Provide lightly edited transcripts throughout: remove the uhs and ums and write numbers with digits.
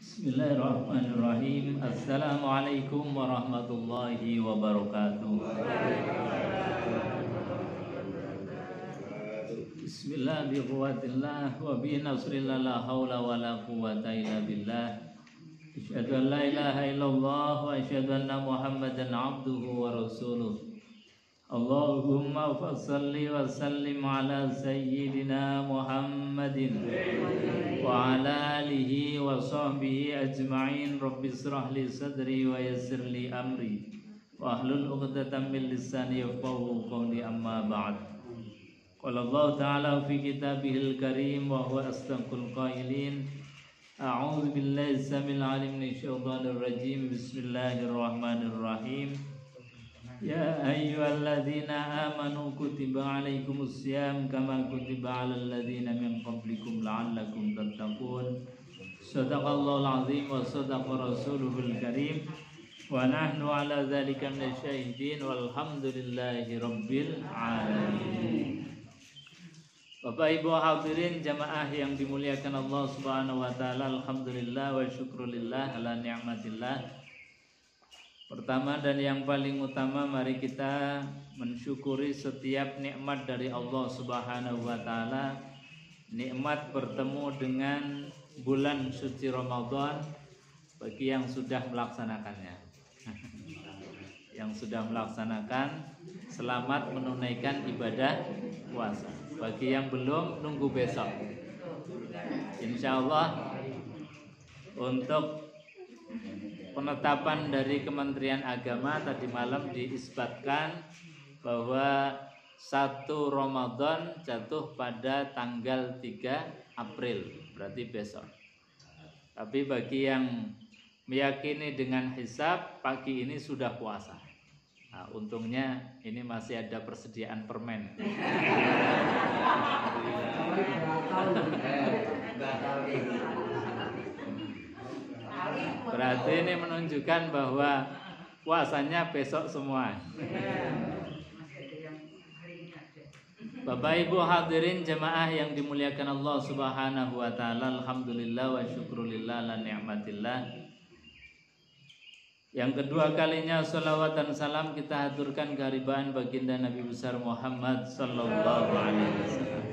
Bismillahirrahmanirrahim. Assalamualaikum warahmatullahi wabarakatuh. Bismillah bi quwwatillah wa bi nasrillah la haula wa la quwwata illa billah. Asyhadu an la ilaha illallah wa asyhadu anna Muhammadan abduhu wa rasuluh. Allahumma fassalli wa sallim ala sayyidina Muhammadin wa ala alihi wa sahbihi ajma'in. Rabbi israh li sadri wa yassir li amri wa ahlul 'uqdatam min lisani yafqahu qawli, amma ba'd. Qala Allah ta'ala fi kitabihil karim wa huwa asdaqul qailin. A'udzu billahi samil alim minasy syaithanir rajim. Bismillahirrahmanirrahim. Ya ayyuhalladzina amanu kutiba alaikumus syiyam kama kutiba alal ladzina min qablikum la'allakum tattaqun. Shadaqallahul azim wa shadaqa rasuluhul karim wa nahnu ala dzalika minasyahidin walhamdulillahi rabbil alamin. Bapak Ibu hadirin jamaah yang dimuliakan Allah Subhanahu wa taala, alhamdulillah wa syukrulillah ala ni'matillah. Pertama dan yang paling utama, mari kita mensyukuri setiap nikmat dari Allah Subhanahu wa taala. Nikmat bertemu dengan bulan suci Ramadan bagi yang sudah melaksanakannya. Yang sudah melaksanakan, selamat menunaikan ibadah puasa. Bagi yang belum, nunggu besok. Insya Allah untuk penetapan dari Kementerian Agama tadi malam diisbatkan bahwa 1 Ramadan jatuh pada tanggal 3 April, berarti besok. Tapi bagi yang meyakini dengan hisab, pagi ini sudah puasa. Nah, untungnya ini masih ada persediaan permen. Berarti ini menunjukkan bahwa puasanya besok semua. Bapak Ibu hadirin jemaah yang dimuliakan Allah Subhanahu wa taala, alhamdulillah wa syukrulillah la ni'matillah. Yang kedua kalinya salawat dan salam kita haturkan kehadiran baginda Nabi besar Muhammad sallallahu alaihi wasallam.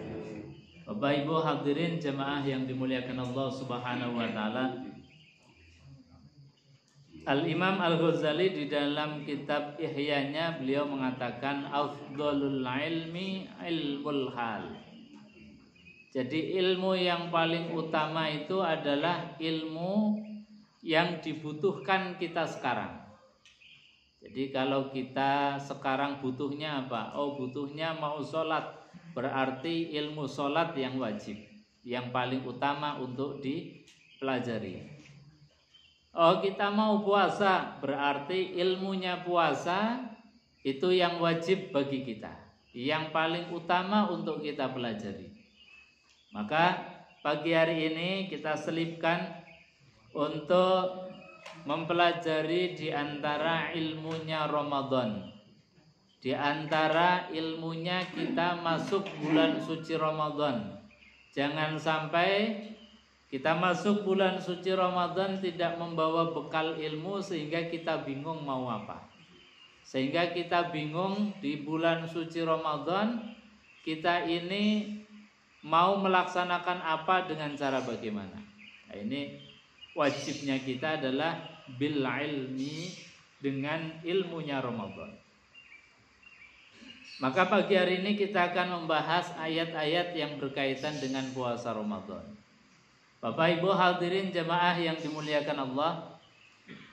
Bapak Ibu hadirin jemaah yang dimuliakan Allah Subhanahu wa taala, Al-Imam Al-Ghazali di dalam kitab Ihya-nya beliau mengatakan afdhalul ilmi ilmul hal. Jadi ilmu yang paling utama itu adalah ilmu yang dibutuhkan kita sekarang. Jadi kalau kita sekarang butuhnya apa? Oh, butuhnya mau sholat, berarti ilmu sholat yang wajib, yang paling utama untuk dipelajari. Oh, kita mau puasa, berarti ilmunya puasa itu yang wajib bagi kita, yang paling utama untuk kita pelajari. Maka pagi hari ini kita selipkan untuk mempelajari di antara ilmunya Ramadan. Di antara ilmunya kita masuk bulan suci Ramadan. Jangan sampai kita masuk bulan suci Ramadan tidak membawa bekal ilmu sehingga kita bingung mau apa. Sehingga kita bingung di bulan suci Ramadan kita ini mau melaksanakan apa dengan cara bagaimana. Nah, ini wajibnya kita adalah bil ilmi, dengan ilmunya Ramadan. Maka pagi hari ini kita akan membahas ayat-ayat yang berkaitan dengan puasa Ramadan. Bapak Ibu hadirin jemaah yang dimuliakan Allah,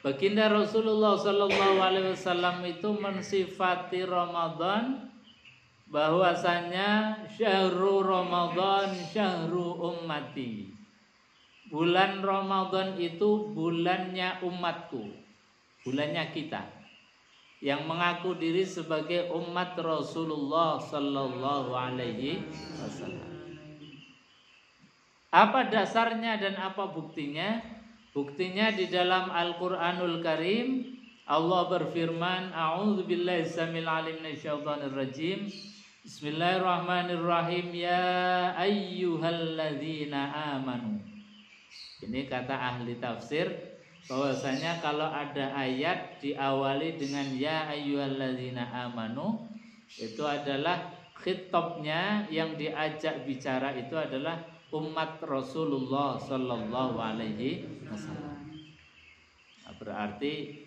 baginda Rasulullah sallallahu alaihi wasallam itu mensifati Ramadan bahwasanya syahrul Ramadan syahru ummati. Bulan Ramadan itu bulannya umatku, bulannya kita yang mengaku diri sebagai umat Rasulullah sallallahu alaihi wasallam. Apa dasarnya dan apa buktinya? Buktinya di dalam Al-Qur'anul Karim Allah berfirman, a'udzubillahi samil alim minasy syaithanir rajim. Bismillahirrahmanirrahim. Ya ayyuhalladzina amanu. Ini kata ahli tafsir bahwasanya kalau ada ayat diawali dengan ya ayyuhalladzina amanu, itu adalah khitabnya yang diajak bicara itu adalah umat Rasulullah sallallahu alaihi wasallam. Nah, berarti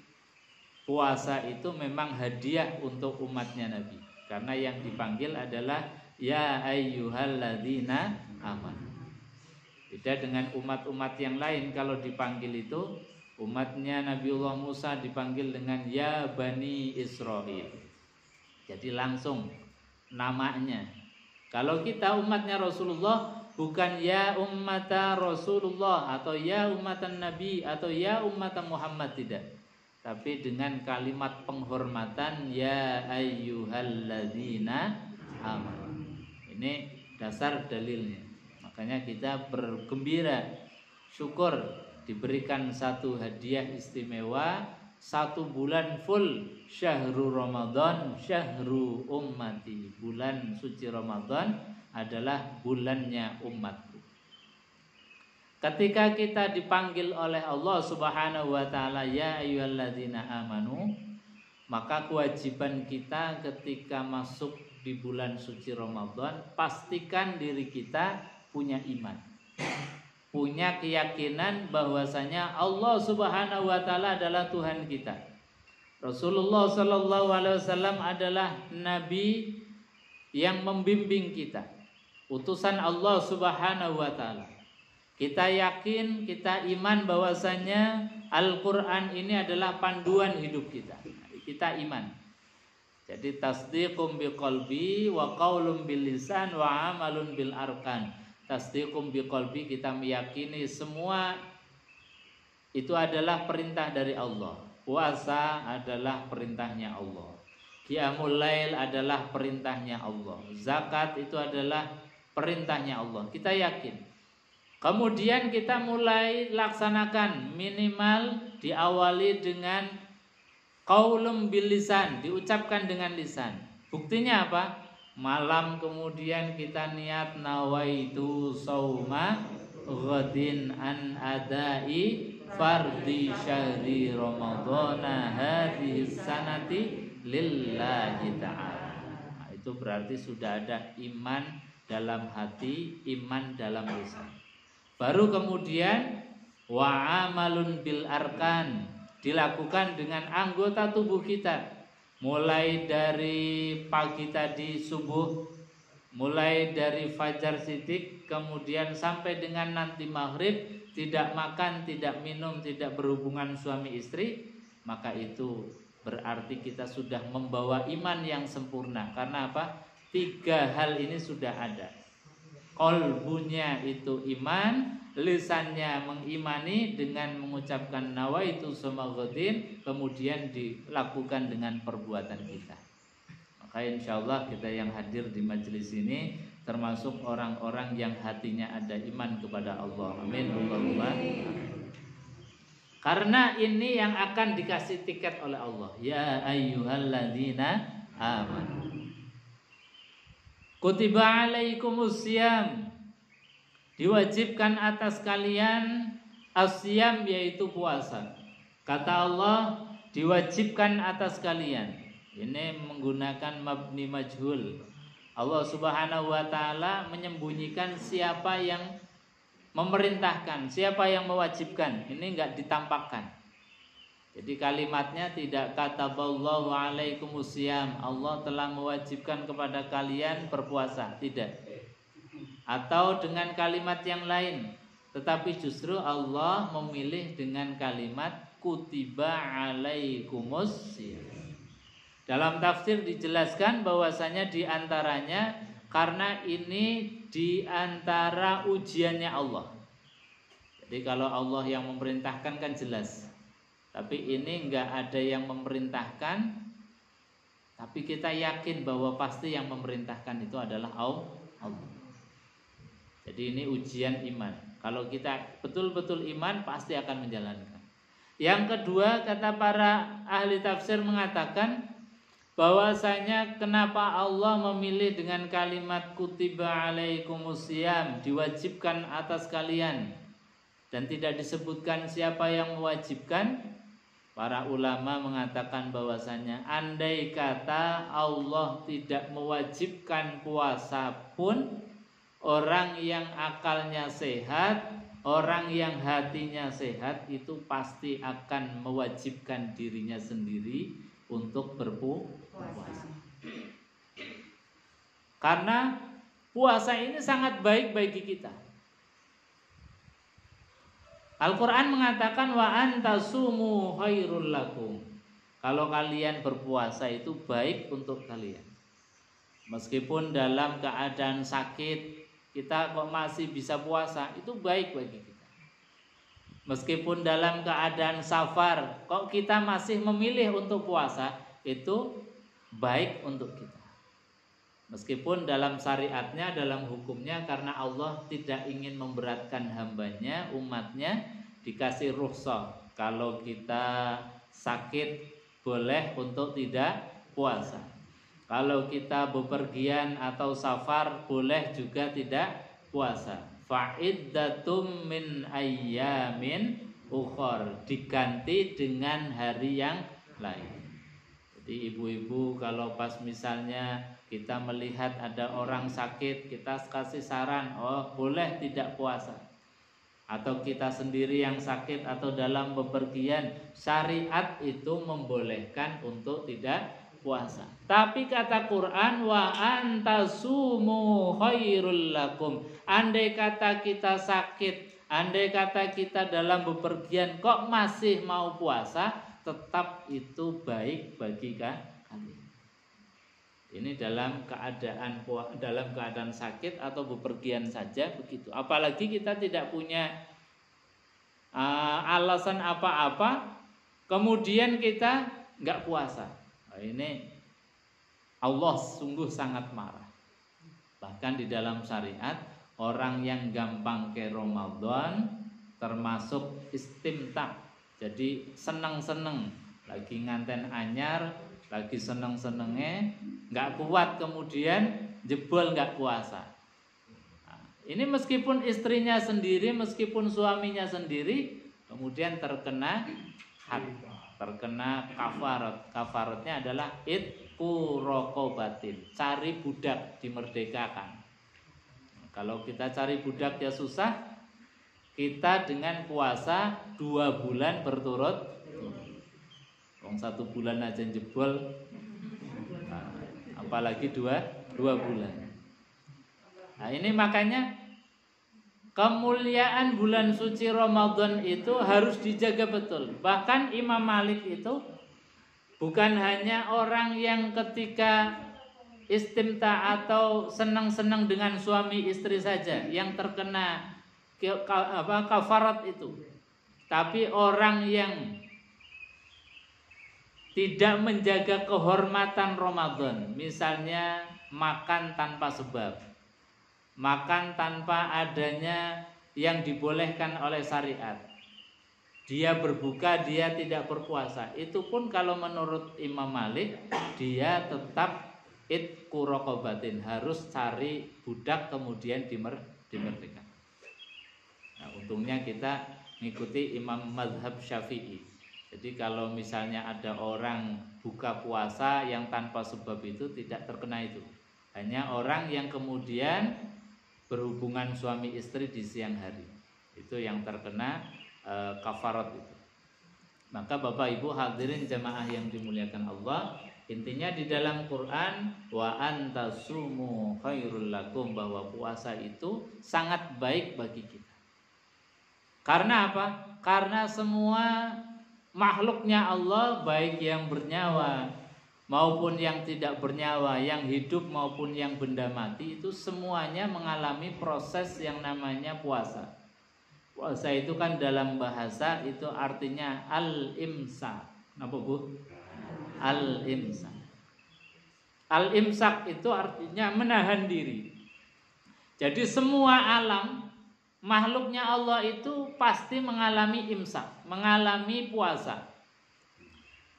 puasa itu memang hadiah untuk umatnya Nabi, karena yang dipanggil adalah ya ayyuhalladzina amanu. Beda dengan umat-umat yang lain, kalau dipanggil itu umatnya Nabiullah Musa dipanggil dengan ya Bani Israil. Jadi langsung namanya. Kalau kita umatnya Rasulullah bukan ya ummata Rasulullah atau ya ummatan Nabi atau ya ummatan Muhammad, tidak. Tapi dengan kalimat penghormatan ya ayyuhalladzina amanu. Ini dasar dalilnya. Makanya kita bergembira, syukur diberikan satu hadiah istimewa, 1 bulan full syahrul Ramadan, syahru ummati. Bulan suci Ramadan adalah bulannya umatku. Ketika kita dipanggil oleh Allah Subhanahu wa taala ya ayyuhalladzina amanu, maka kewajiban kita ketika masuk di bulan suci Ramadan, pastikan diri kita punya iman, punya keyakinan bahwasanya Allah Subhanahu wa taala adalah Tuhan kita. Rasulullah sallallahu alaihi wasallam adalah nabi yang membimbing kita, utusan Allah Subhanahu wa taala. Kita yakin, kita iman bahwasanya Al-Qur'an ini adalah panduan hidup kita. Kita iman. Jadi tasdiqum biqalbi wa qaulun bil lisan wa amalun bil arkan. Tasdiqum biqalbi, kita meyakini semua itu adalah perintah dari Allah. Puasa adalah perintahnya Allah. Qiyamul lail adalah perintahnya Allah. Zakat itu adalah perintahnya Allah. Kita yakin. Kemudian kita mulai laksanakan, minimal diawali dengan qaulun bil lisan, diucapkan dengan lisan. Buktinya apa? Malam kemudian kita niat nawaitu sauma ghadin an adai fardhi syahri ramadhana hadhihi sanati lillahi ta'ala. Nah, itu berarti sudah ada iman dalam hati, iman dalam lisan. Baru kemudian wa amalun bil arkan, dilakukan dengan anggota tubuh kita. Mulai dari pagi tadi subuh, mulai dari fajar sidik, kemudian sampai dengan nanti maghrib, tidak makan, tidak minum, tidak berhubungan suami istri, maka itu berarti kita sudah membawa iman yang sempurna. Karena apa? 3 hal ini sudah ada. Qalbunya itu iman, lisannya mengimani dengan mengucapkan nawaitu samaghadin, kemudian dilakukan dengan perbuatan kita. Maka insyaallah kita yang hadir di majelis ini termasuk orang-orang yang hatinya ada iman kepada Allah. Amin Allahumma. Karena ini yang akan dikasih tiket oleh Allah. Ya ayyuhalladzina amanu kutiba alaikumus syiyam, diwajibkan atas kalian asyam, yaitu puasa. Kata Allah, diwajibkan atas kalian. Ini menggunakan mabni majhul. Allah Subhanahu wa taala menyembunyikan siapa yang memerintahkan, siapa yang mewajibkan. Ini enggak ditampakkan. Jadi kalimatnya tidak kataballahu alaikumusiyam, Allah telah mewajibkan kepada kalian berpuasa, tidak. Atau dengan kalimat yang lain, tetapi justru Allah memilih dengan kalimat kutiba alaikumusiyam. Dalam tafsir dijelaskan bahwasanya diantaranya karena ini diantara ujiannya Allah. Jadi kalau Allah yang memerintahkan kan jelas. Tapi ini enggak ada yang memerintahkan, tapi kita yakin bahwa pasti yang memerintahkan itu adalah Allah. Jadi ini ujian iman. Kalau kita betul-betul iman, pasti akan menjalankan. Yang kedua, kata para ahli tafsir mengatakan bahwasanya kenapa Allah memilih dengan kalimat kutiba alaikumusiyam, diwajibkan atas kalian. dan tidak disebutkan siapa yang mewajibkan, para ulama mengatakan bahwasanya andai kata Allah tidak mewajibkan puasa pun, orang yang akalnya sehat, orang yang hatinya sehat itu pasti akan mewajibkan dirinya sendiri untuk berpuasa. Karena puasa ini sangat baik bagi kita. Al-Quran mengatakan wa antasumu khairul lakum. Kalau kalian berpuasa itu baik untuk kalian. Meskipun dalam keadaan sakit kita kok masih bisa puasa, itu baik bagi kita. Meskipun dalam keadaan safar kok kita masih memilih untuk puasa, itu baik untuk kita. Meskipun dalam syariatnya, dalam hukumnya, karena Allah tidak ingin memberatkan hambanya, umatnya, dikasih rukhsah. Kalau kita sakit boleh untuk tidak puasa. Kalau kita bepergian atau safar boleh juga tidak puasa. Fa'iddatum min ayyamin ukhor, diganti dengan hari yang lain. Jadi ibu-ibu kalau pas misalnya kita melihat ada orang sakit, kita kasih saran, oh boleh tidak puasa. Atau kita sendiri yang sakit atau dalam bepergian, syariat itu membolehkan untuk tidak puasa. Tapi kata Quran wa antasumu khairul lakum. Andai kata kita sakit, andai kata kita dalam bepergian kok masih mau puasa, tetap itu baik bagi kalian. Ini dalam keadaan sakit atau bepergian saja begitu. Apalagi kita tidak punya alasan apa-apa, kemudian kita nggak puasa. Nah, ini Allah sungguh sangat marah. Bahkan di dalam syariat, orang yang gampang ke Ramadan termasuk istimta. Jadi seneng-seneng, lagi nganten anyar, lagi seneng-senengnya, nggak kuat kemudian jebol nggak puasa. Nah, ini meskipun istrinya sendiri, meskipun suaminya sendiri, kemudian terkena had, terkena kafarat. Kafaratnya adalah itqu raqabatin, cari budak dimerdekakan. Kalau kita cari budak ya susah. Kita dengan puasa 2 bulan berturut, 1 bulan aja jebol, nah, apalagi 2 bulan. Nah ini makanya kemuliaan bulan suci Ramadan itu harus dijaga betul. Bahkan Imam Malik itu bukan hanya orang yang ketika istimta atau senang-senang dengan suami istri saja yang terkena kafarat itu, tapi orang yang tidak menjaga kehormatan Ramadan, misalnya makan tanpa sebab, makan tanpa adanya yang dibolehkan oleh syariat, dia berbuka, dia tidak berpuasa, itu pun kalau menurut Imam Malik dia tetap itqu raqabatin, harus cari budak kemudian dimerdekakan. Nah, untungnya kita ngikuti Imam Mazhab Syafi'i. Jadi kalau misalnya ada orang buka puasa yang tanpa sebab itu tidak terkena itu. Hanya orang yang kemudian berhubungan suami istri di siang hari. Itu yang terkena kafarat itu. Maka Bapak Ibu hadirin jamaah yang dimuliakan Allah, intinya di dalam Quran wa antasumu khairul lakum, bahwa puasa itu sangat baik bagi kita. Karena apa? Karena semua makhluknya Allah, baik yang bernyawa maupun yang tidak bernyawa, yang hidup maupun yang benda mati, itu semuanya mengalami proses yang namanya puasa. Puasa itu kan dalam bahasa itu artinya al-imsak. Apa Bu? Al-imsak. Al-imsak itu artinya menahan diri. Jadi semua alam makhluknya Allah itu pasti mengalami imsak, mengalami puasa.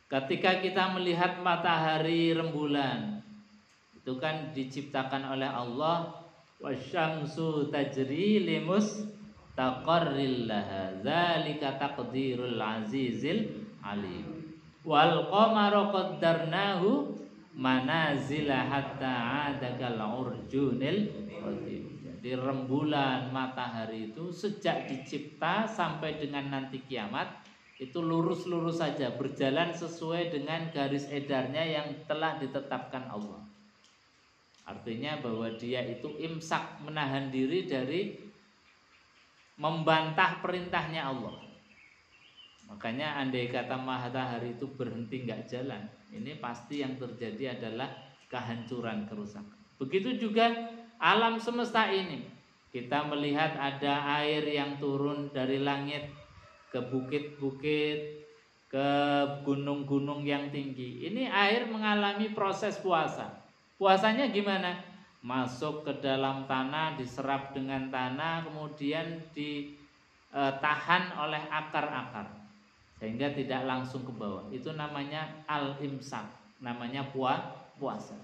Ketika kita melihat matahari rembulan, itu kan diciptakan oleh Allah, wasyamsu tajri mustaqarril laha dzalika taqdirul azizil alim wal qamara qaddarnahu manazila hatta adakal urjunil qadim. Jadi rembulan, matahari itu sejak dicipta sampai dengan nanti kiamat itu lurus-lurus saja, berjalan sesuai dengan garis edarnya yang telah ditetapkan Allah. Artinya bahwa dia itu imsak, menahan diri dari membantah perintahnya Allah. Makanya andai kata matahari itu berhenti nggak jalan, ini pasti yang terjadi adalah kehancuran, kerusakan. Begitu juga alam semesta ini. Kita melihat ada air yang turun dari langit ke bukit-bukit, ke gunung-gunung yang tinggi. Ini air mengalami proses puasa. Puasanya gimana? Masuk ke dalam tanah, diserap dengan tanah, kemudian ditahan oleh akar-akar sehingga tidak langsung ke bawah. Itu namanya al-imsak, namanya puasa.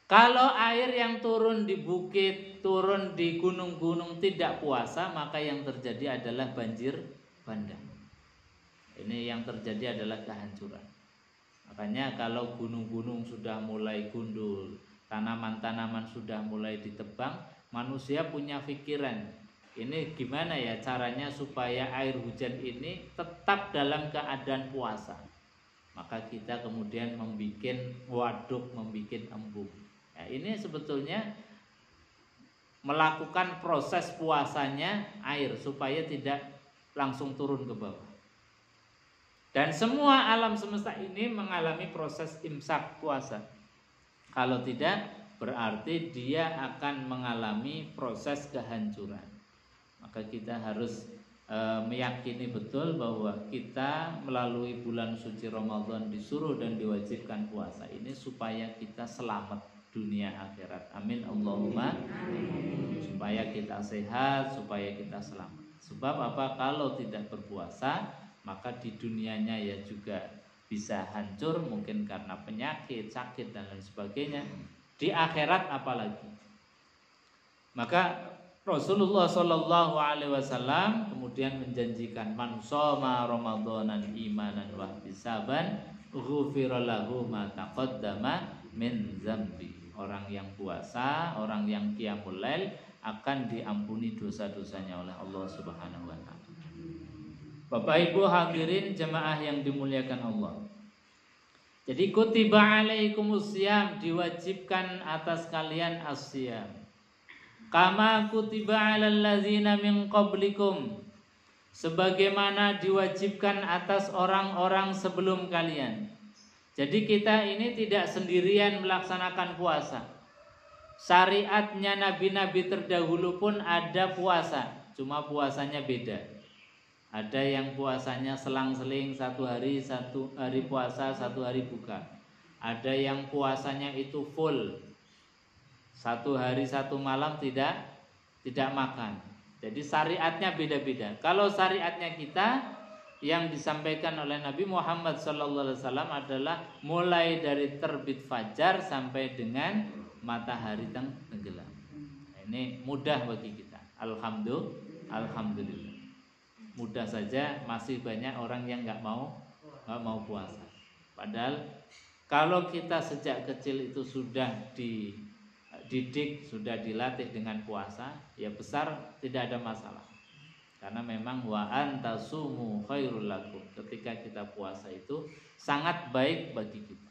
Kalau air yang turun di bukit, turun di gunung-gunung tidak puasa, maka yang terjadi adalah banjir bandang. Ini yang terjadi adalah kehancuran. Makanya kalau gunung-gunung sudah mulai gundul, tanaman-tanaman sudah mulai ditebang, manusia punya pikiran, ini gimana ya caranya supaya air hujan ini tetap dalam keadaan puasa. Maka kita kemudian membuat waduk, membuat embung. Ya, ini sebetulnya melakukan proses puasanya air supaya tidak langsung turun ke bawah. Dan semua alam semesta ini mengalami proses imsak puasa. Kalau tidak, berarti dia akan mengalami proses kehancuran. Maka kita harus meyakini betul bahwa kita melalui bulan suci Ramadan disuruh dan diwajibkan puasa ini supaya kita selamat dunia akhirat. Amin Allahumma. Supaya kita sehat, supaya kita selamat. Sebab apa? Kalau tidak berpuasa, maka di dunianya ya juga bisa hancur, mungkin karena penyakit, sakit dan lain sebagainya. Di akhirat apalagi. Maka Rasulullah Shallallahu Alaihi Wasallam kemudian menjanjikan man shoma Ramadanan imanan wa ihtisaban ghufira lahu ma taqaddama min dzambi. Orang yang puasa, orang yang qiyamul lail akan diampuni dosa-dosanya oleh Allah Subhanahu wa taala. Bapak Ibu hadirin jemaah yang dimuliakan Allah. Jadi kutiba alaikumusiyam, diwajibkan atas kalian as-siyam. Kama kutiba alal ladzina min qablikum, sebagaimana diwajibkan atas orang-orang sebelum kalian. Jadi kita ini tidak sendirian melaksanakan puasa. Syariatnya nabi-nabi terdahulu pun ada puasa, cuma puasanya beda. Ada yang puasanya selang-seling, satu hari puasa, satu hari buka. Ada yang puasanya itu full, satu hari satu malam tidak makan. Jadi syariatnya beda-beda. Kalau syariatnya kita yang disampaikan oleh Nabi Muhammad SAW adalah mulai dari terbit fajar sampai dengan matahari tenggelam. Ini mudah bagi kita. Alhamdulillah. Mudah saja, masih banyak orang yang nggak mau puasa. Padahal kalau kita sejak kecil itu sudah dididik, sudah dilatih dengan puasa, ya besar tidak ada masalah. Karena memang wa antasumu khairul lakum. Ketika kita puasa itu sangat baik bagi kita.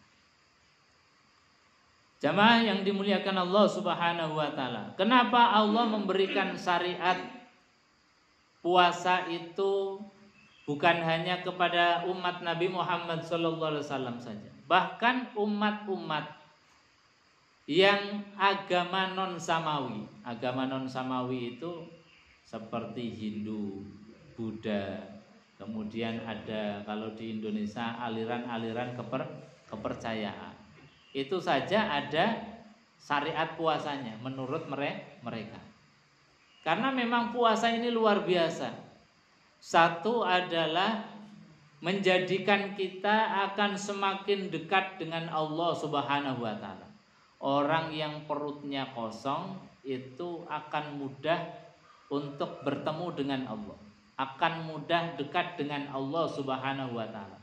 Jamaah yang dimuliakan Allah Subhanahu wa taala. Kenapa Allah memberikan syariat puasa itu bukan hanya kepada umat Nabi Muhammad SAW saja. Bahkan umat-umat yang agama non samawi. Agama non samawi itu seperti Hindu, Buddha, kemudian ada kalau di Indonesia aliran-aliran kepercayaan. Itu saja ada syariat puasanya menurut mereka. Karena memang puasa ini luar biasa. Satu adalah menjadikan kita akan semakin dekat dengan Allah Subhanahu wa taala. Orang yang perutnya kosong itu akan mudah untuk bertemu dengan Allah, akan mudah dekat dengan Allah Subhanahu wa taala.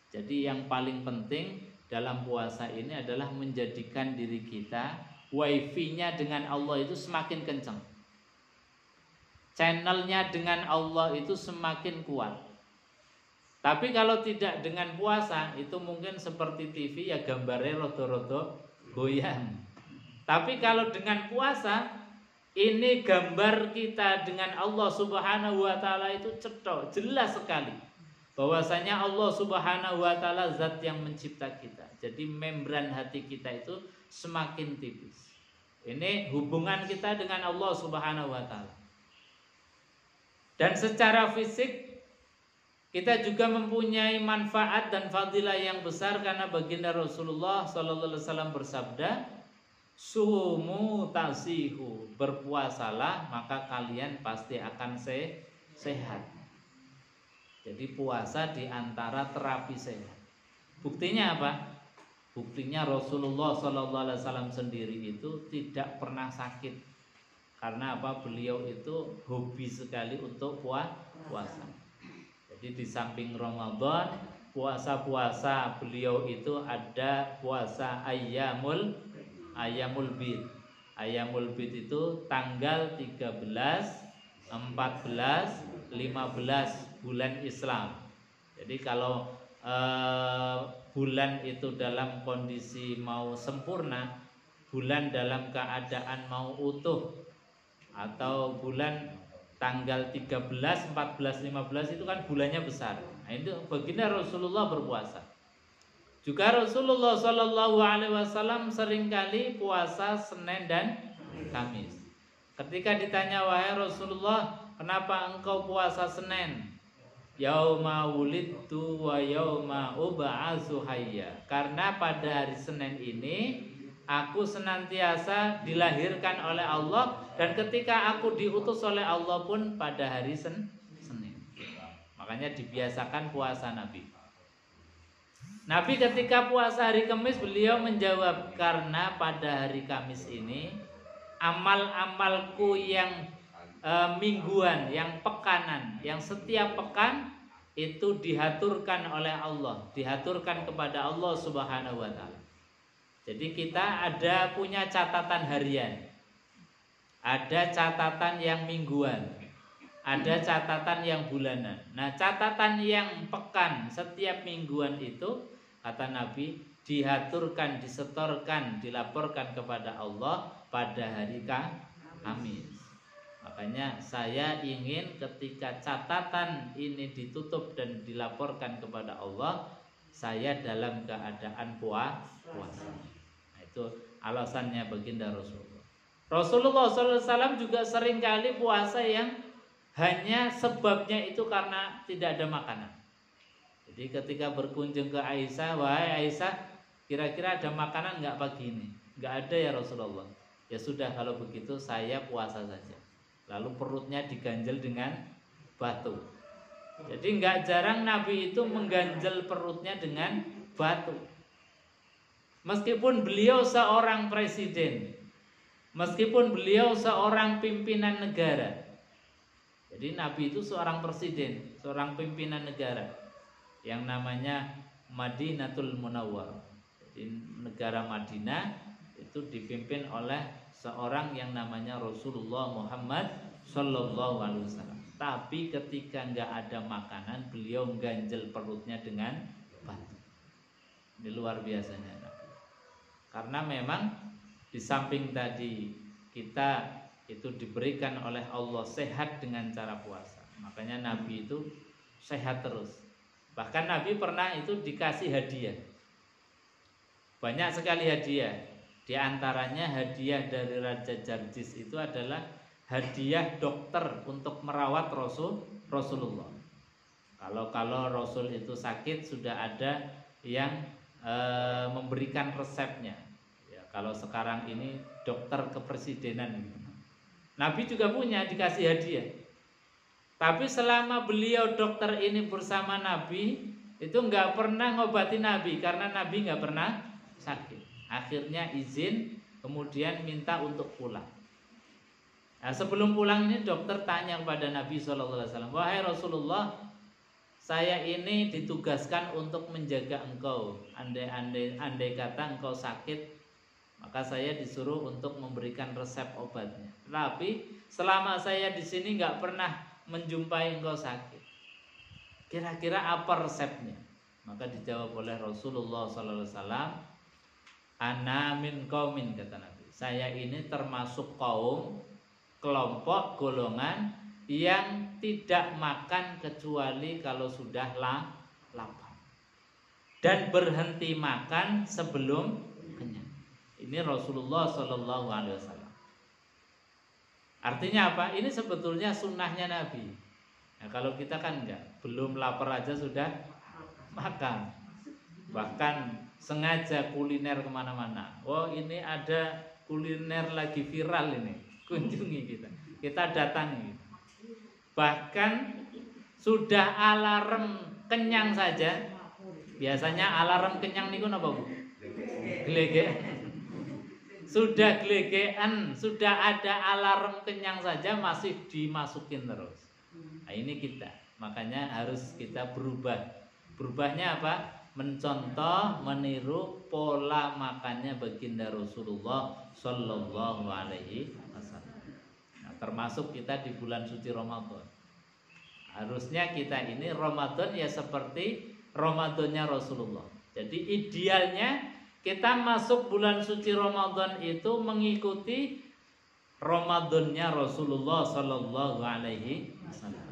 Jadi yang paling penting dalam puasa ini adalah menjadikan diri kita wifi-nya dengan Allah itu semakin kencang. Channelnya dengan Allah itu semakin kuat. Tapi kalau tidak dengan puasa, itu mungkin seperti TV ya, gambarnya rodo-rodo goyang. Tapi kalau dengan puasa, ini gambar kita dengan Allah Subhanahu wa taala itu cetok, jelas sekali. Bahwasanya Allah Subhanahu wa taala zat yang mencipta kita. Jadi membran hati kita itu semakin tipis. Ini hubungan kita dengan Allah Subhanahu wa taala. Dan secara fisik kita juga mempunyai manfaat dan fadilah yang besar karena baginda Rasulullah sallallahu alaihi wasallam bersabda, "Sumu tasihu, berpuasalah maka kalian pasti akan sehat." Jadi puasa di antara terapi sehat. Buktinya apa? Buktinya Rasulullah sallallahu alaihi wasallam sendiri itu tidak pernah sakit. Karena apa? Beliau itu hobi sekali untuk puasa. Jadi di samping Ramadan, puasa-puasa beliau itu ada puasa Ayyamul Bid. Ayyamul Bid itu tanggal 13, 14, 15 bulan Islam. Jadi kalau bulan itu dalam kondisi mau sempurna, bulan dalam keadaan mau utuh, atau bulan tanggal 13, 14, 15 itu kan bulannya besar. Nah, itu baginda Rasulullah berpuasa. Juga Rasulullah Shallallahu Alaihi Wasallam seringkali puasa Senin dan Kamis. Ketika ditanya, wahai Rasulullah, kenapa engkau puasa Senin? Yauma wulidtu wa yauma ub'atsu hayya. Karena pada hari Senin ini aku senantiasa dilahirkan oleh Allah, dan ketika aku diutus oleh Allah pun pada hari Senin. Makanya dibiasakan puasa Nabi. Nabi ketika puasa hari Kamis beliau menjawab, karena pada hari Kamis ini amal-amalku yang mingguan, yang pekanan, yang setiap pekan itu dihaturkan oleh Allah, dihaturkan kepada Allah Subhanahu wa taala. Jadi kita ada punya catatan harian, ada catatan yang mingguan, ada catatan yang bulanan. Nah, catatan yang pekan setiap mingguan itu, kata Nabi, dihaturkan, disetorkan, dilaporkan kepada Allah pada hari Kamis. Makanya saya ingin ketika catatan ini ditutup dan dilaporkan kepada Allah, saya dalam keadaan puasa. Itu alasannya baginda Rasulullah. Rasulullah SAW juga seringkali puasa yang hanya sebabnya itu karena tidak ada makanan. Jadi ketika berkunjung ke Aisyah, wahai Aisyah, kira-kira ada makanan nggak pagi ini? Nggak ada ya Rasulullah. Ya sudah, kalau begitu saya puasa saja. Lalu perutnya diganjel dengan batu. Jadi nggak jarang Nabi itu mengganjel perutnya dengan batu. Meskipun beliau seorang presiden, meskipun beliau seorang pimpinan negara. Jadi Nabi itu seorang presiden, seorang pimpinan negara yang namanya Madinatul Munawwarah. Jadi negara Madinah itu dipimpin oleh seorang yang namanya Rasulullah Muhammad Sallallahu Alaihi Wasallam. Tapi ketika nggak ada makanan, beliau ganjel perutnya dengan batu. Ini luar biasanya. Karena memang di samping tadi kita itu diberikan oleh Allah sehat dengan cara puasa. Makanya Nabi itu sehat terus. Bahkan Nabi pernah itu dikasih hadiah. Banyak sekali hadiah. Di antaranya hadiah dari Raja Jarjis itu adalah hadiah dokter untuk merawat Rasulullah. Kalau Rasul itu sakit sudah ada yang memberikan resepnya. Ya, kalau sekarang ini dokter kepresidenan. Nabi juga punya, dikasih hadiah. Tapi selama beliau dokter ini bersama Nabi, itu nggak pernah ngobati Nabi karena Nabi nggak pernah sakit. Akhirnya izin, kemudian minta untuk pulang. Nah, sebelum pulang ini dokter tanya kepada Nabi SAW, wahai Rasulullah, saya ini ditugaskan untuk menjaga engkau. Andai kata engkau sakit, maka saya disuruh untuk memberikan resep obatnya. Tapi selama saya di sini nggak pernah menjumpai engkau sakit. Kira-kira apa resepnya? Maka dijawab oleh Rasulullah SAW, ana min qaumin, kata Nabi. Saya ini termasuk kaum, kelompok, golongan yang tidak makan kecuali kalau sudah lapar, dan berhenti makan sebelum kenyang. Ini Rasulullah SAW. Artinya apa? Ini sebetulnya sunnahnya Nabi. Nah, kalau kita kan enggak, belum lapar aja sudah makan, bahkan sengaja kuliner kemana-mana. Oh, ini ada kuliner lagi viral ini, kunjungi kita datangi. Bahkan sudah alarm kenyang saja. Biasanya alarm kenyang niku napa, Bu? Glegek. Sudah glegekan, sudah ada alarm kenyang saja masih dimasukin terus. Nah, ini kita. Makanya harus kita berubah. Berubahnya apa? Mencontoh, meniru pola makannya baginda Rasulullah Sallallahu Alaihi Wasallam. Nah, termasuk kita di bulan suci Ramadan. Harusnya kita ini Ramadan ya seperti Ramadannya Rasulullah. Jadi idealnya kita masuk bulan suci Ramadan itu mengikuti Ramadannya Rasulullah Sallallahu Alaihi Wasallam.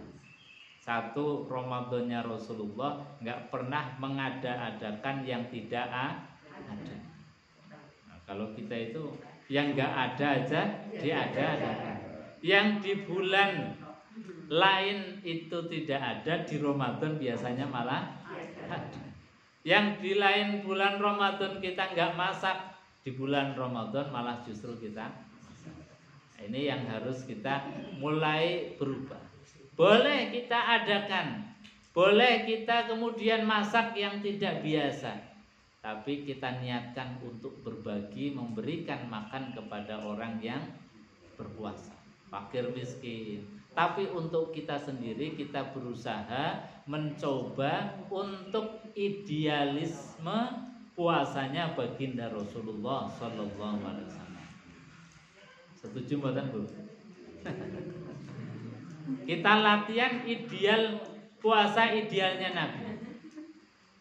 Satu, Ramadannya Rasulullah nggak pernah mengada-adakan yang tidak ada. Nah, kalau kita itu yang nggak ada aja diada-adakan. Yang di bulan lain itu tidak ada, di Ramadan biasanya malah ada. Yang di lain bulan Ramadan kita nggak masak, di bulan Ramadan malah justru kita masak. Nah, ini yang harus kita mulai berubah. Boleh kita adakan, boleh kita kemudian masak yang tidak biasa, tapi kita niatkan untuk berbagi, memberikan makan kepada orang yang berpuasa, fakir miskin. Tapi untuk kita sendiri kita berusaha mencoba untuk idealisme puasanya baginda Rasulullah Sallallahu Alaihi Wasallam. Setuju mboten, Bu? Kita latihan ideal puasa idealnya Nabi.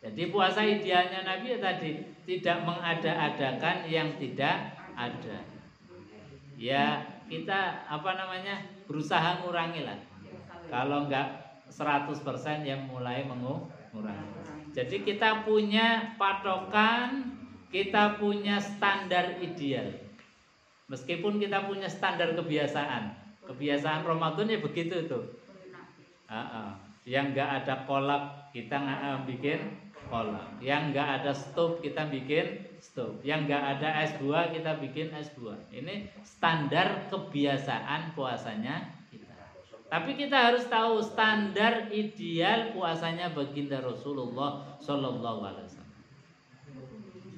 Jadi puasa idealnya Nabi ya tadi tidak mengada-adakan yang tidak ada. Ya kita berusaha ngurangi lah. Kalau enggak 100% yang mulai mengurangi. Jadi kita punya patokan, kita punya standar ideal. Meskipun kita punya standar kebiasaan. Kebiasaan Ramadan ya begitu tuh. Yang enggak ada kolak kita bikin kolak. Yang enggak ada stop kita bikin stop. Yang enggak ada es buah kita bikin es buah. Ini standar kebiasaan puasanya kita. Tapi kita harus tahu standar ideal puasanya baginda Rasulullah Sallallahu Alaihi Wasallam.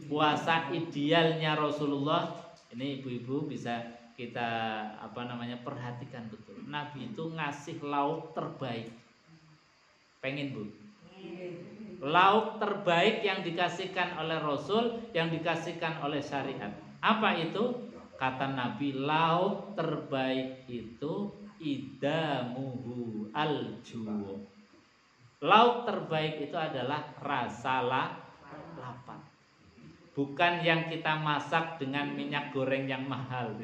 Puasa idealnya Rasulullah ini ibu-ibu bisa kita perhatikan betul. Nabi itu ngasih lauk terbaik. Pengen, Bu? Lauk terbaik yang dikasihkan oleh Rasul, yang dikasihkan oleh syariat. Apa itu? Kata Nabi, lauk terbaik itu idamuhu al-ju'. Lauk terbaik itu adalah rasa lapar. Bukan yang kita masak dengan minyak goreng yang mahal.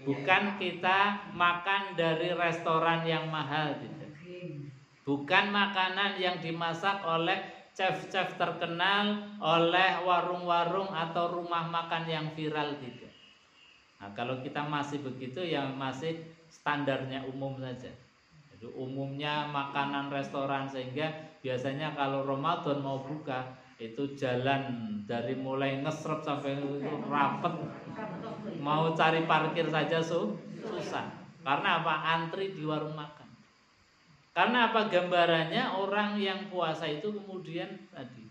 Bukan kita makan dari restoran yang mahal. Bukan makanan yang dimasak oleh chef-chef terkenal, oleh warung-warung atau rumah makan yang viral, tidak. Nah, kalau kita masih begitu ya masih standarnya umum saja. Jadi umumnya makanan restoran, sehingga biasanya kalau Ramadan mau buka itu jalan dari mulai ngesrep sampai rapet, mau cari parkir saja susah. Karena apa? Antri di warung makan. Karena apa? Gambarannya orang yang puasa itu kemudian tadi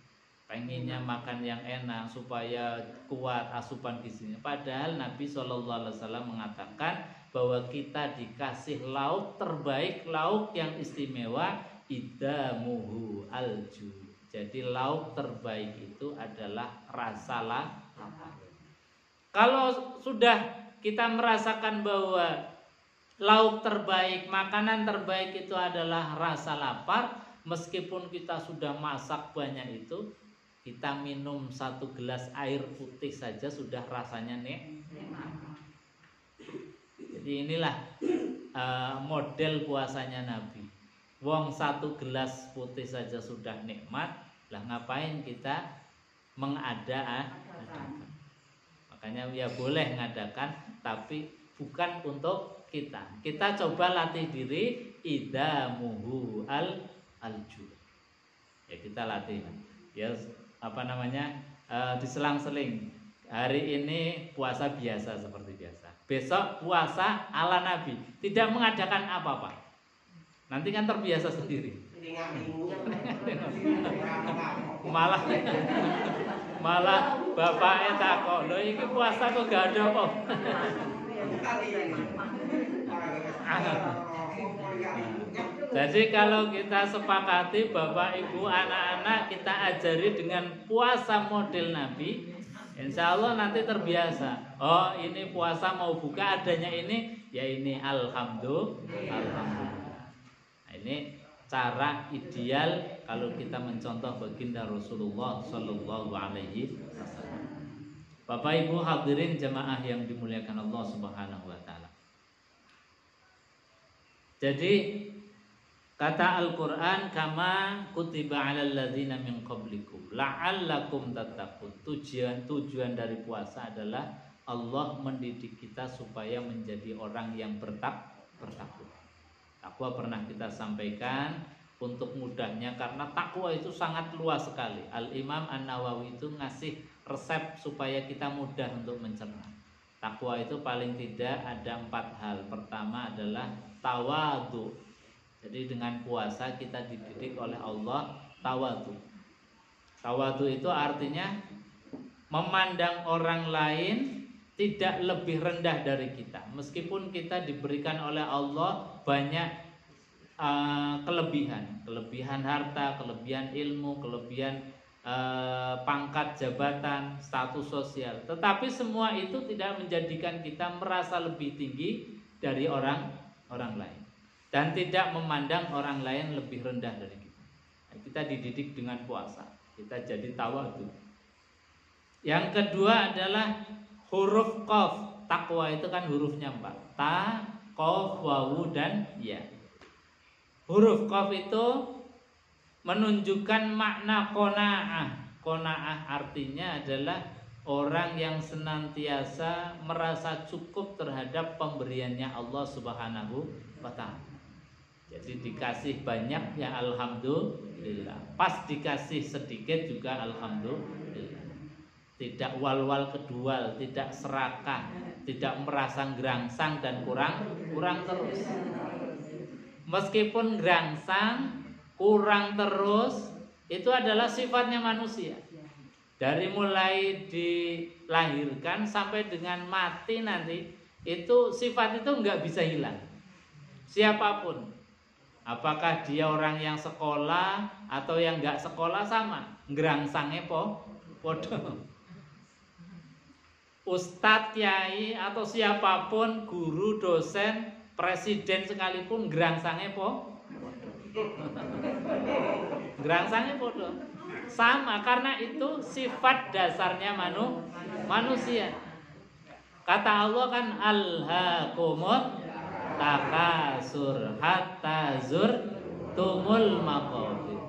pengennya makan yang enak supaya kuat asupan gizinya. Padahal Nabi SAW mengatakan bahwa kita dikasih lauk terbaik, lauk yang istimewa, idamuhu alju. Jadi lauk terbaik itu adalah rasa lapar. Kalau sudah kita merasakan bahwa lauk terbaik, makanan terbaik itu adalah rasa lapar, meskipun kita sudah masak banyak itu, kita minum 1 gelas air putih saja sudah rasanya nikmat. Jadi inilah model puasanya Nabi. Wong 1 gelas putih saja sudah nikmat, lah ngapain kita mengada-adakan? Makanya ya boleh ngadakan, tapi bukan untuk kita. Kita coba latih diri idamuhu alju. Ya kita latih. Ya diselang-seling. Hari ini puasa biasa seperti biasa. Besok puasa ala Nabi, tidak mengadakan apa-apa. Nanti kan terbiasa sendiri. Malah bapaknya takut, "Lho iki puasa kok gak ada kok." Jadi kalau kita sepakati Bapak Ibu anak-anak kita ajari dengan puasa model Nabi, insya Allah nanti terbiasa. Oh ini puasa mau buka adanya ini, ya ini alhamdulillah. Nah, ini cara ideal kalau kita mencontoh baginda Rasulullah Sallallahu Alaihi Wasallam. Bapak Ibu hadirin jemaah yang dimuliakan Allah Subhanahu Wa Taala. Jadi kata Al-Quran, kama kutiba 'alal ladzina min qablikum la'allakum tattaqun. Tujuan dari puasa adalah Allah mendidik kita supaya menjadi orang yang bertakwa. Takwa pernah kita sampaikan untuk mudahnya, karena takwa itu sangat luas sekali. Al-Imam An-Nawawi itu ngasih resep supaya kita mudah untuk mencerna. Takwa itu paling tidak ada 4 hal. Pertama adalah tawadhu. Jadi dengan puasa kita dididik oleh Allah tawadhu. Tawadhu itu artinya memandang orang lain tidak lebih rendah dari kita. Meskipun kita diberikan oleh Allah banyak kelebihan harta, kelebihan ilmu, kelebihan pangkat jabatan, status sosial. Tetapi semua itu tidak menjadikan kita merasa lebih tinggi dari orang lain. Dan tidak memandang orang lain lebih rendah dari kita. Kita dididik dengan puasa. Kita jadi tawadhu. Yang kedua adalah huruf qaf. Takwa itu kan hurufnya 4. Ta, qaf, wawu, dan ya. Huruf qaf itu menunjukkan makna qanaah. Qanaah artinya adalah orang yang senantiasa merasa cukup terhadap pemberiannya Allah Subhanahu wa Ta'ala. Jadi dikasih banyak ya alhamdulillah. Pas dikasih sedikit juga alhamdulillah. Tidak wal-wal kedual, tidak serakah, tidak merasa gerangsang dan kurang terus. Meskipun gerangsang, kurang terus, itu adalah sifatnya manusia. Dari mulai dilahirkan sampai dengan mati nanti, itu sifat itu nggak bisa hilang. Siapapun, apakah dia orang yang sekolah atau yang nggak sekolah sama, gerangsangnya podo. Ustadz, kiai atau siapapun, guru, dosen, presiden sekalipun gerangsangnya gerangsangnya podo. Sama, karena itu sifat dasarnya manusia. Kata Allah kan alhaakumut takasur hatta zurtumul maqabir.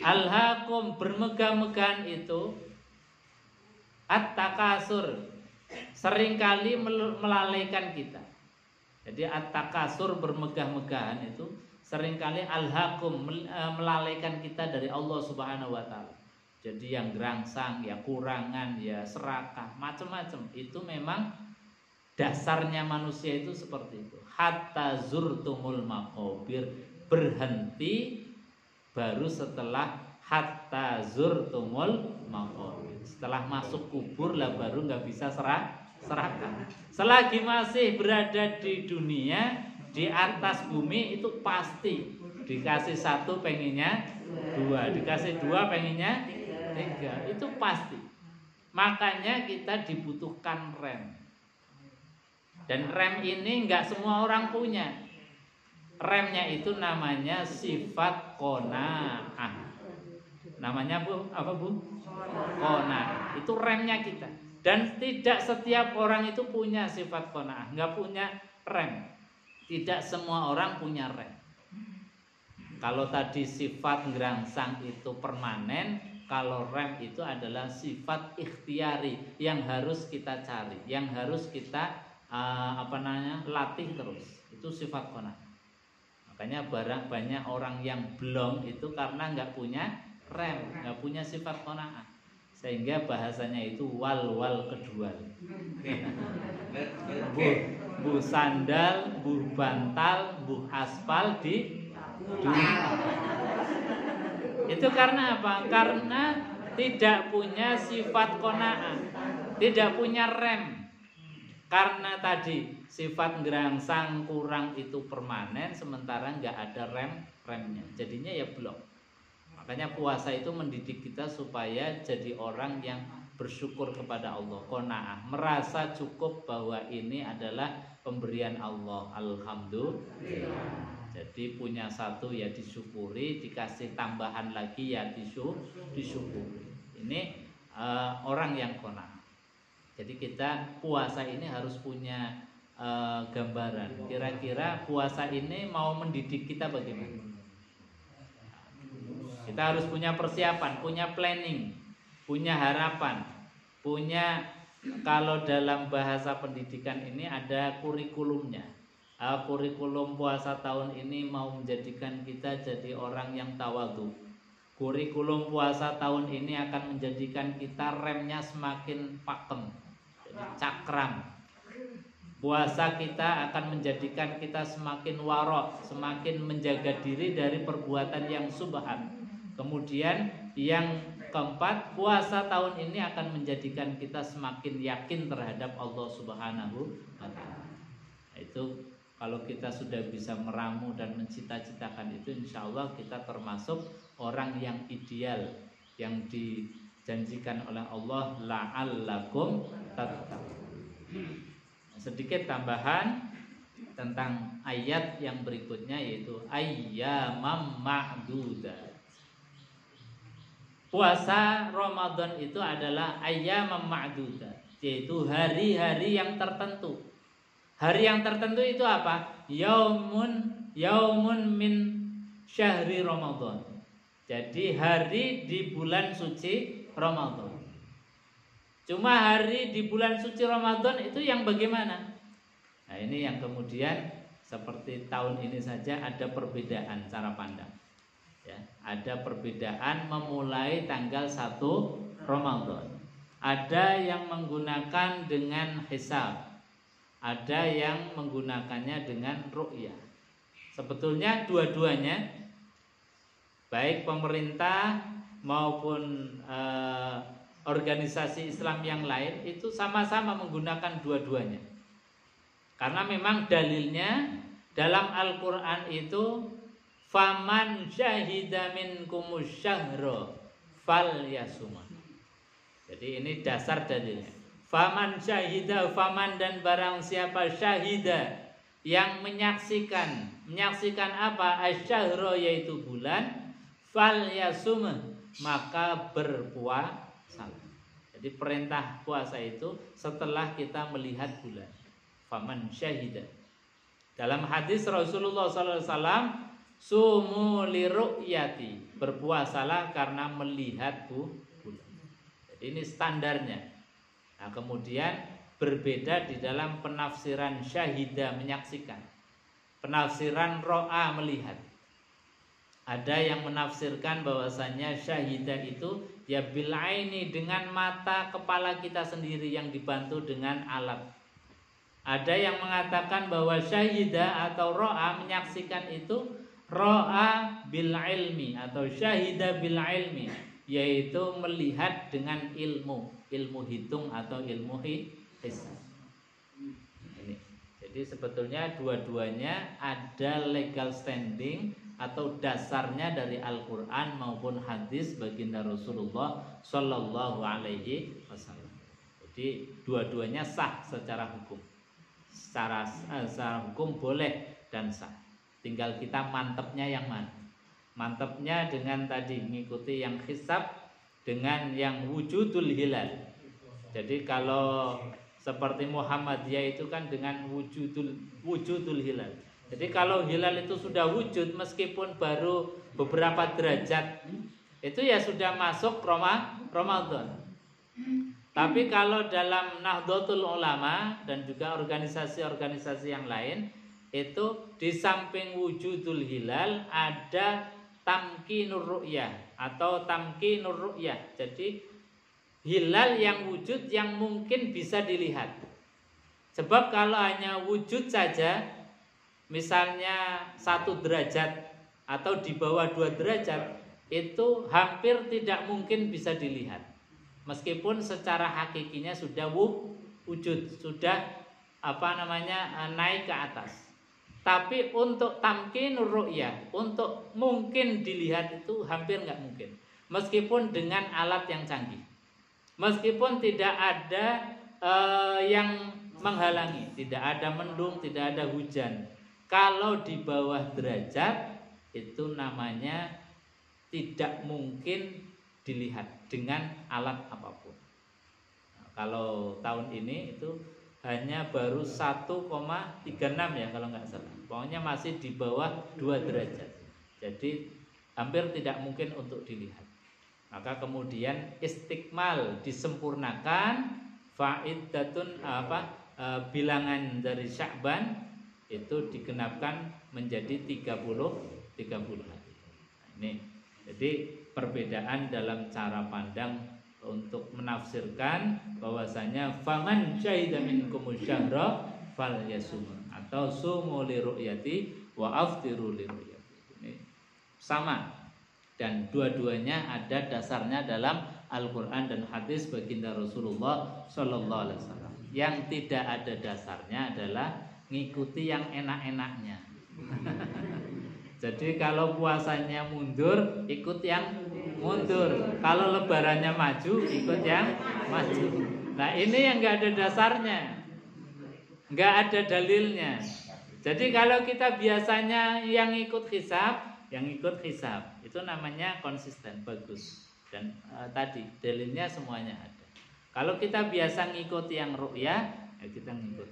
Alhaakum bermegah-megahan itu, at-takasur seringkali melalaikan kita. Jadi at-takasur bermegah-megahan itu seringkali alhaakum melalaikan kita dari Allah Subhanahu wa Ta'ala. Jadi yang gerangsang, ya kurangan, ya serakah, macam-macam. Itu memang dasarnya manusia itu seperti itu. Hatta zurtumul maqabir, berhenti baru setelah hatta zurtumul maqabir. Setelah masuk kubur lah baru nggak bisa serakah. Selagi masih berada di dunia, di atas bumi, itu pasti dikasih satu pengennya dua, dikasih dua pengennya tiga, itu pasti. Makanya kita dibutuhkan rem. Dan rem ini nggak semua orang punya. Remnya itu namanya sifat qanaah. Namanya apa Bu? Qanaah. Itu remnya kita. Dan tidak setiap orang itu punya sifat qanaah, nggak punya rem. Tidak semua orang punya rem. Kalau tadi sifat ngerangsang itu permanen, kalau rem itu adalah sifat ikhtiari yang harus kita cari, yang harus kita latih terus. Itu sifat qanaah. Makanya banyak orang yang belum itu karena nggak punya rem, nggak punya sifat qanaah, sehingga bahasanya itu wal kedua. Bu sandal, bu bantal, bu aspal di dunia. Itu karena apa? Karena tidak punya sifat qanaah, tidak punya rem. Karena tadi sifat ngerangsang kurang itu permanen, sementara nggak ada remnya, jadinya ya belum. Makanya puasa itu mendidik kita supaya jadi orang yang bersyukur kepada Allah, qanaah, merasa cukup bahwa ini adalah pemberian Allah, alhamdulillah. Jadi punya satu ya disyukuri, dikasih tambahan lagi ya disyukuri. Ini orang yang qanaah. Jadi kita puasa ini harus punya gambaran. Kira-kira puasa ini mau mendidik kita bagaimana? Kita harus punya persiapan, punya planning, punya harapan, punya, kalau dalam bahasa pendidikan ini ada kurikulumnya. Kurikulum puasa tahun ini mau menjadikan kita jadi orang yang tawadhu. Kurikulum puasa tahun ini akan menjadikan kita remnya semakin pakem, jadi cakram. Puasa kita akan menjadikan kita semakin warok, semakin menjaga diri dari perbuatan yang subhan. Kemudian yang keempat, puasa tahun ini akan menjadikan kita semakin yakin terhadap Allah Subhanahu wa Ta'ala. Itu kalau kita sudah bisa meramu dan mencita-citakan itu, insya Allah kita termasuk orang yang ideal, yang dijanjikan oleh Allah, la'allakum tattaqun. Sedikit tambahan tentang ayat yang berikutnya, yaitu ayyamam ma'dudat. Puasa Ramadan itu adalah ayyamam ma'dudat, yaitu hari-hari yang tertentu. Hari yang tertentu itu apa? Yaumun min syahri Ramadan. Jadi hari di bulan suci Ramadan. Cuma hari di bulan suci Ramadan itu yang bagaimana? Nah, ini yang kemudian seperti tahun ini saja ada perbedaan cara pandang. Ya, ada perbedaan memulai tanggal 1 Ramadan. Ada yang menggunakan dengan hisab, ada yang menggunakannya dengan ru'yah. Sebetulnya dua-duanya, baik pemerintah maupun organisasi Islam yang lain, itu sama-sama menggunakan dua-duanya. Karena memang dalilnya dalam Al-Quran itu faman syahida minkumus syahra falyasumah. Jadi ini dasar dalilnya. Faman syahida, faman dan barang siapa syahida yang menyaksikan apa? Asyahra yaitu bulan, falyasumah maka berpuasa. Jadi perintah puasa itu setelah kita melihat bulan. Faman syahida. Dalam hadis Rasulullah SAW, sumu liru'yati, berpuasalah karena melihat bulan. Jadi ini standarnya. Nah, kemudian berbeda di dalam penafsiran syahida, menyaksikan. Penafsiran ro'a, melihat. Ada yang menafsirkan bahwasannya syahidah itu ya bil aini, dengan mata kepala kita sendiri yang dibantu dengan alat. Ada yang mengatakan bahwa syahidah atau ro'a, menyaksikan itu ro'a bil ilmi atau syahida bil ilmi, yaitu melihat dengan ilmu hitung atau ilmu hisab. Ini. Jadi sebetulnya dua-duanya ada legal standing atau dasarnya dari Al-Quran maupun hadis baginda Rasulullah Shallallahu Alaihi Wasallam. Jadi dua-duanya sah secara hukum. Secara hukum boleh dan sah. Tinggal kita mantepnya yang mana. Mantepnya dengan tadi mengikuti yang hisab dengan yang wujudul hilal. Jadi kalau seperti Muhammadiyah itu kan dengan wujudul hilal. Jadi kalau hilal itu sudah wujud meskipun baru beberapa derajat, itu ya sudah masuk Ramadan. Tapi kalau dalam Nahdlatul Ulama dan juga organisasi-organisasi yang lain, itu di samping wujudul hilal ada tamkinur ru'yah atau tamkinur ru'yah. Jadi hilal yang wujud yang mungkin bisa dilihat. Sebab kalau hanya wujud saja, misalnya 1 derajat atau di bawah 2 derajat, itu hampir tidak mungkin bisa dilihat. Meskipun secara hakikinya sudah wujud, sudah naik ke atas. Tapi untuk tamkinur ru'yah, untuk mungkin dilihat itu hampir nggak mungkin. Meskipun dengan alat yang canggih, meskipun tidak ada yang menghalangi, tidak ada mendung, tidak ada hujan. Kalau di bawah derajat itu namanya tidak mungkin dilihat dengan alat apapun. Nah, kalau tahun ini itu hanya baru 1,36 ya kalau nggak salah. Pokoknya masih di bawah 2 derajat. Jadi hampir tidak mungkin untuk dilihat. Maka kemudian istikmal disempurnakan, faidatun bilangan dari Sya'ban itu digenapkan menjadi 30 hari. Nah, ini jadi perbedaan dalam cara pandang untuk menafsirkan bahwasanya faman syahida minkum syahra falyasum atau sumu li ru'yati wa aftiru li ru'yati. Ini sama dan dua-duanya ada dasarnya dalam Al-Qur'an dan hadis baginda Rasulullah sallallahu alaihi wasallam. Yang tidak ada dasarnya adalah ngikuti yang enak-enaknya. Jadi kalau puasanya mundur, ikut yang mundur. Kalau lebarannya maju, ikut yang maju. Nah ini yang nggak ada dasarnya, nggak ada dalilnya. Jadi kalau kita biasanya yang ikut hisab, itu namanya konsisten, bagus. Dan tadi dalilnya semuanya ada. Kalau kita biasa ngikut yang ru'yah, ya kita ngikut.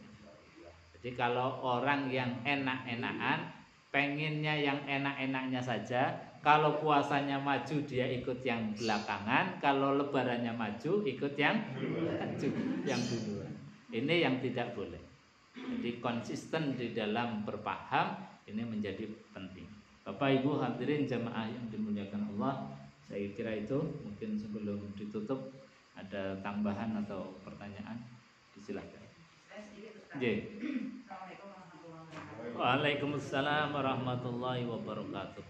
Jadi kalau orang yang enak-enakan, pengennya yang enak-enaknya saja. Kalau puasanya maju dia ikut yang belakangan, kalau lebarannya maju ikut yang maju, yang duluan. Ini yang tidak boleh. Jadi konsisten di dalam berpaham ini menjadi penting. Bapak Ibu hadirin jamaah yang dimuliakan Allah, saya kira itu mungkin sebelum ditutup ada tambahan atau pertanyaan, silakan. Waalaikumsalam warahmatullahi wabarakatuh.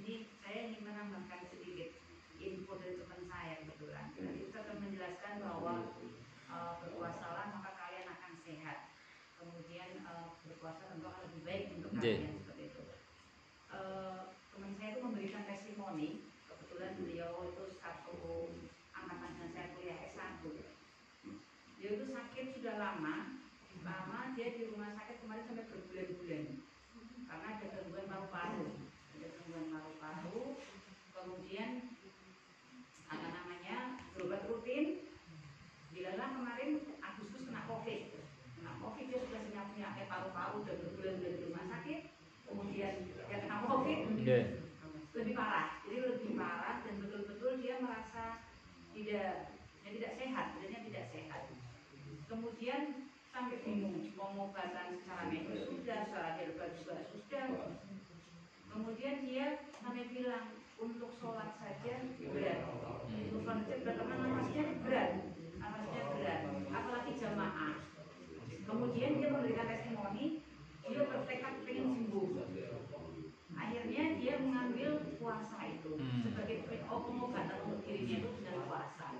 Ini saya ingin menambahkan sedikit info dari teman saya kebetulan. Tadi Ustaz menjelaskan bahwa berpuasalah maka kalian akan sehat. Kemudian berpuasa tentu akan lebih baik untuk kalian seperti itu. Teman saya itu memberikan testimoni. Kebetulan beliau itu satu angkatan dengan saya kuliah S1. Dia itu sakit sudah lama dia di rumah sakit kemarin sampai berbulan-bulan karena ada gangguan paru-paru, kemudian berobat rutin. Dilalah kemarin Agustus kena COVID dia sudah punya paru-paru dan berbulan-bulan di rumah sakit, kemudian dia kena COVID lebih parah, dan betul-betul dia merasa tidak sehat, badannya tidak sehat. Kemudian sampai bingung, pengobatan secara medis sudah, secara herbal juga sudah. Kemudian dia sampai bilang untuk sholat saja berat. Untuk sholat saja berat karena nafasnya berat, apalagi jamaah. Kemudian dia memberikan testimoni, dia bertekad pengen sembuh. Akhirnya dia mengambil puasa itu sebagai pengobatan untuk dirinya itu dengan puasa.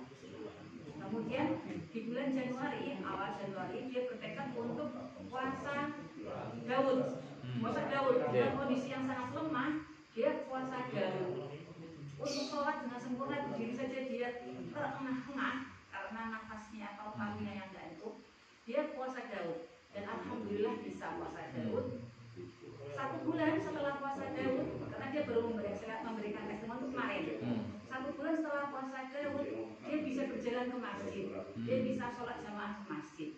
Kemudian di bulan Januari, awal Januari dia bertekad untuk puasa Daud. Puasa Daud dalam kondisi yang sangat lemah, dia puasa Daud. Untuk sholat dengan sempurna berdiri saja dia terengah-engah karena nafasnya atau parunya yang enggak itu. Dia puasa Daud dan alhamdulillah bisa puasa Daud. 1 bulan setelah puasa Daud, karena dia baru memberikan testimoni kemarin. 1 bulan setelah puasa Daud, dia bisa berjalan ke masjid, dia bisa sholat jamaah ke masjid.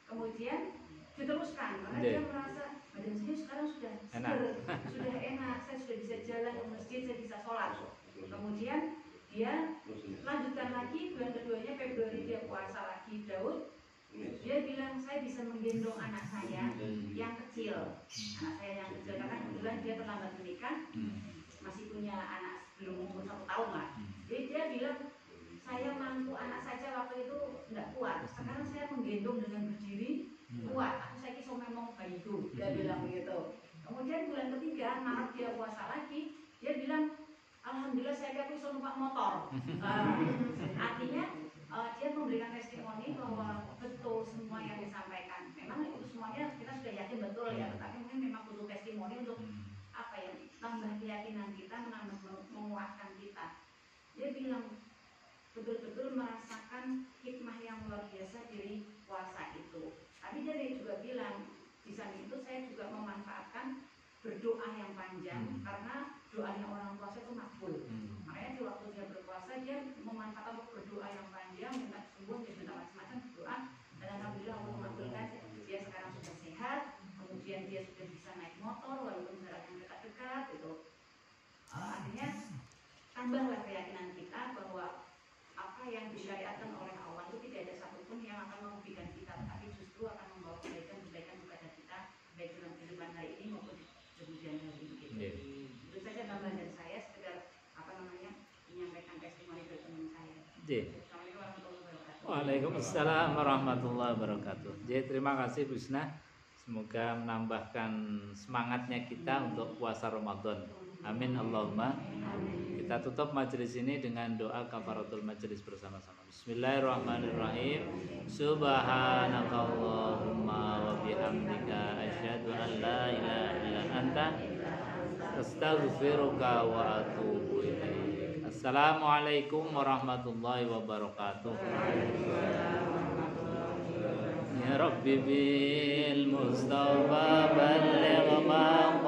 Kemudian diteruskan karena dia merasa badan saya sekarang sudah seger, sudah enak, saya sudah bisa jalan ke masjid, saya bisa sholat. Kemudian dia lanjutkan lagi, bulan keduanya Februari dia puasa lagi Daud. Dia bilang saya bisa menggendong anak saya yang kecil, anak saya yang kecil karena kebetulan dia terlambat menikah, masih punya anak belum umur 1 tahun lah. Jadi dia bilang saya mampu anak saja waktu itu tidak kuat, sekarang saya menggendong dengan berdiri kuat. Aku saya kisah memang bayiku, dia bilang begitu. Kemudian bulan ketiga Maret dia puasa lagi, dia bilang alhamdulillah saya bisa numpak motor. Artinya dia memberikan testimoni bahwa betul semua yang disampaikan. Memang itu semuanya kita sudah yakin betul ya, tetapi mungkin memang butuh testimoni untuk apa ya, tambah keyakinan kita, menguatkan kita. Dia bilang betul-betul merasakan hikmah yang luar biasa dari puasa itu. Tapi dia juga bilang di samping itu saya juga memanfaatkan berdoa yang panjang karena doanya orang puasa itu makbul. Makanya di waktu dia berpuasa dia memanfaatkan untuk berdoa yang panjang, minta sembuh, minta macam-macam berdoa, dan alhamdulillah Allah mengabulkan. Dia sekarang sudah sehat, kemudian dia sudah bisa naik motor walaupun jarak yang dekat-dekat itu. Artinya tambahlah keyakinan kita bahwa apa yang disyariatkan oleh Allah itu tidak ada satupun yang akan merugikan kita, tapi justru akan membawa kebaikan kepada kita baik dalam kehidupan hari ini maupun kemudian hari ini. Itu saja tambahan dari saya, sekedar menyampaikan testimoni dari teman saya. Assalamualaikum warahmatullahi wabarakatuh. Waalaikumsalam warahmatullahi wabarakatuh. Jadi terima kasih Bu Husna. Semoga menambahkan semangatnya kita untuk puasa Ramadan. Amin Allahumma. Kita tutup majelis ini dengan doa kafaratul majelis bersama-sama. Bismillahirrahmanirrahim. Subhanakallahumma wa bihamdika asyhadu an la ilaha illa anta astaghfiruka wa atubu ilaik. Assalamualaikum warahmatullahi wabarakatuh. Ya Rabbi bil Mustafa balligh ma